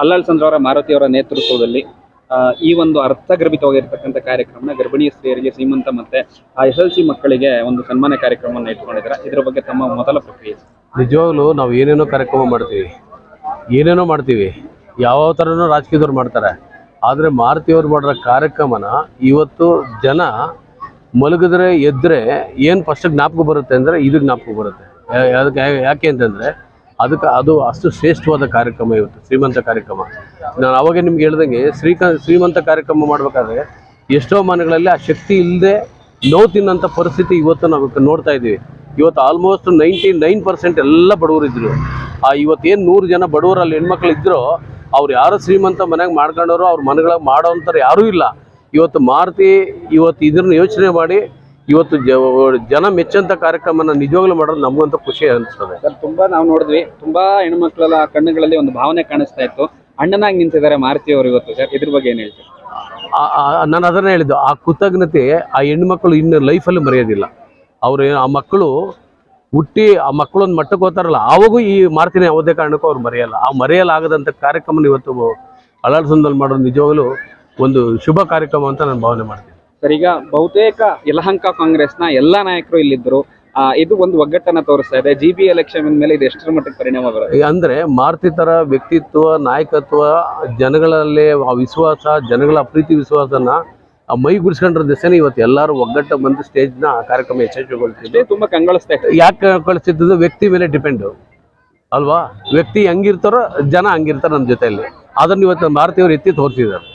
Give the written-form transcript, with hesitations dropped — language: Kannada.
ಅಲ್ಲಳ್ಸಂದ್ರ ಅವರ ಮಾರುತಿ ಅವರ ನೇತೃತ್ವದಲ್ಲಿ ಈ ಒಂದು ಅರ್ಥಗರ್ಭಿತವಾಗಿರ್ತಕ್ಕಂಥ ಕಾರ್ಯಕ್ರಮನ ಗರ್ಭಿಣಿ ಸ್ತ್ರೀಯರಿಗೆ, ಶ್ರೀಮಂತ ಮತ್ತೆ SLC ಮಕ್ಕಳಿಗೆ ಒಂದು ಸನ್ಮಾನ ಕಾರ್ಯಕ್ರಮವನ್ನು ಇಟ್ಕೊಂಡಿದ್ದಾರೆ. ಇದ್ರ ಬಗ್ಗೆ ತಮ್ಮ ಮೊದಲ ಪ್ರಕ್ರಿಯೆ? ನಿಜವಾಗ್ಲೂ ನಾವು ಏನೇನೋ ಕಾರ್ಯಕ್ರಮ ಮಾಡ್ತೀವಿ, ಯಾವ ಥರನೂ ರಾಜಕೀಯದವ್ರು ಮಾಡ್ತಾರೆ. ಆದರೆ ಮಾರುತಿಯವ್ರು ಮಾಡಿರೋ ಕಾರ್ಯಕ್ರಮನ ಇವತ್ತು ಜನ ಮಲಗಿದ್ರೆ ಎದ್ದರೆ ಏನು ಫಸ್ಟ್ ಜ್ಞಾಪಕ ಬರುತ್ತೆ ಅಂದರೆ ಇದು ಜ್ಞಾಪಕ ಬರುತ್ತೆ. ಅದಕ್ಕೆ ಯಾಕೆ ಅಂತಂದರೆ ಅದು ಅಷ್ಟು ಶ್ರೇಷ್ಠವಾದ ಕಾರ್ಯಕ್ರಮ ಇವತ್ತು ಶ್ರೀಮಂತ ಕಾರ್ಯಕ್ರಮ. ನಾನು ಅವಾಗೇ ನಿಮ್ಗೆ ಹೇಳ್ದಂಗೆ ಶ್ರೀಮಂತ ಕಾರ್ಯಕ್ರಮ ಮಾಡಬೇಕಾದ್ರೆ ಎಷ್ಟೋ ಮನೆಗಳಲ್ಲಿ ಆ ಶಕ್ತಿ ಇಲ್ಲದೆ ನೋವು ತಿನ್ನೋಂಥ ಪರಿಸ್ಥಿತಿ ಇವತ್ತು ನಾವು ನೋಡ್ತಾ ಇದ್ದೀವಿ. ಇವತ್ತು ಆಲ್ಮೋಸ್ಟ್ 99% ಎಲ್ಲ ಬಡವರಿದ್ದರು. ಇವತ್ತೇನು 100 ಜನ ಬಡವರಲ್ಲಿ ಹೆಣ್ಮಕ್ಳು ಇದ್ದರೂ ಅವ್ರು ಯಾರು ಶ್ರೀಮಂತ ಮನೆಯಾಗ ಮಾಡ್ಕೊಂಡವರು ಅವ್ರ ಮನೆಗಳಾಗ ಮಾಡೋವಂಥವ್ರು ಯಾರೂ ಇಲ್ಲ. ಇವತ್ತು ಮಾರುತಿ ಇದನ್ನು ಯೋಚನೆ ಮಾಡಿ ಇವತ್ತು ಜನ ಮೆಚ್ಚಂತ ಕಾರ್ಯಕ್ರಮನ ನಿಜವಾಗ್ಲೂ ಮಾಡೋದು ನಮಗಂತೂ ಖುಷಿ ಅನಿಸ್ತದೆ ಸರ್. ತುಂಬಾ ನಾವು ನೋಡಿದ್ವಿ, ತುಂಬಾ ಹೆಣ್ಮಕ್ಳೆಲ್ಲ ಕಣ್ಣುಗಳಲ್ಲಿ ಒಂದು ಭಾವನೆ ಕಾಣಿಸ್ತಾ ಇತ್ತು. ಅಣ್ಣನಾಗಿ ನಿಂತಿದ್ದಾರೆ ಮಾರುತಿ ಅವರು ಇವತ್ತು. ಸರ್, ಇದ್ರ ಬಗ್ಗೆ ಏನು ಹೇಳ್ತೀವಿ? ನಾನು ಅದನ್ನೇ ಹೇಳಿದ್ದು, ಆ ಕೃತಜ್ಞತೆ ಆ ಹೆಣ್ಮಕ್ಳು ಇನ್ನು ಲೈಫಲ್ಲಿ ಮರೆಯೋದಿಲ್ಲ. ಆ ಮಕ್ಕಳು ಹುಟ್ಟಿ ಆ ಮಕ್ಕಳೊಂದು ಮಟ್ಟಕ್ಕೆ ಹೋಗ್ತಾರಲ್ಲ, ಆವಾಗೂ ಈ ಮಾರುತಿನ ಯಾವುದೇ ಕಾರಣಕ್ಕೂ ಅವ್ರು ಮರೆಯಲ್ಲ. ಆ ಮರೆಯಲಾಗದಂಥ ಕಾರ್ಯಕ್ರಮ ಇವತ್ತು ಅಲ್ಲಳ್ಸಂದ್ರಲ್ಲಿ ಮಾಡೋದು ನಿಜವಾಗಲೂ ಒಂದು ಶುಭ ಕಾರ್ಯಕ್ರಮ ಅಂತ ನಾನು ಭಾವನೆ ಮಾಡ್ತೀನಿ. ಸರ್, ಈಗ ಬಹುತೇಕ ಯಲಹಂಕ ಕಾಂಗ್ರೆಸ್ನ ಎಲ್ಲ ನಾಯಕರು ಇಲ್ಲಿದ್ದರು. ಇದು ಒಂದು ಒಗ್ಗಟ್ಟನ್ನು ತೋರಿಸ್ತಾ ಇದೆ. GB ಎಲೆಕ್ಷನ್ ಮೇಲೆ ಇದು ಎಷ್ಟರ ಮಟ್ಟಿಗೆ ಪರಿಣಾಮ ಬರುತ್ತೆ ಅಂದರೆ ಮಾರುತಿ ಥರ ವ್ಯಕ್ತಿತ್ವ, ನಾಯಕತ್ವ, ಜನಗಳಲ್ಲಿ ಆ ವಿಶ್ವಾಸ, ಜನಗಳ ಪ್ರೀತಿ ವಿಶ್ವಾಸನ ಮೈಗೂಡಿಸ್ಕೊಂಡ್ರ ದಿಸೆನೇ ಇವತ್ತು ಎಲ್ಲರೂ ಒಗ್ಗಟ್ಟು ಬಂದು ಸ್ಟೇಜ್ನ ಕಾರ್ಯಕ್ರಮ ಯಶಸ್ವಿಗೊಳಿಸ್ತಿದೆ. ತುಂಬ ಕಂಗೊಳಿಸ್ತಾ ಇದೆ. ಯಾಕೆ ಕಳಿಸ್ತಿದ್ದು? ವ್ಯಕ್ತಿ ಮೇಲೆ ಡಿಪೆಂಡು ಅಲ್ವಾ? ವ್ಯಕ್ತಿ ಹೆಂಗಿರ್ತಾರೋ ಜನ ಹಂಗಿರ್ತಾರೆ ನಮ್ಮ ಜೊತೆಯಲ್ಲಿ. ಅದನ್ನು ಇವತ್ತು ಮಾರುತಿಯವರು ಎತ್ತಿ ತೋರಿಸಿದ್ದಾರೆ.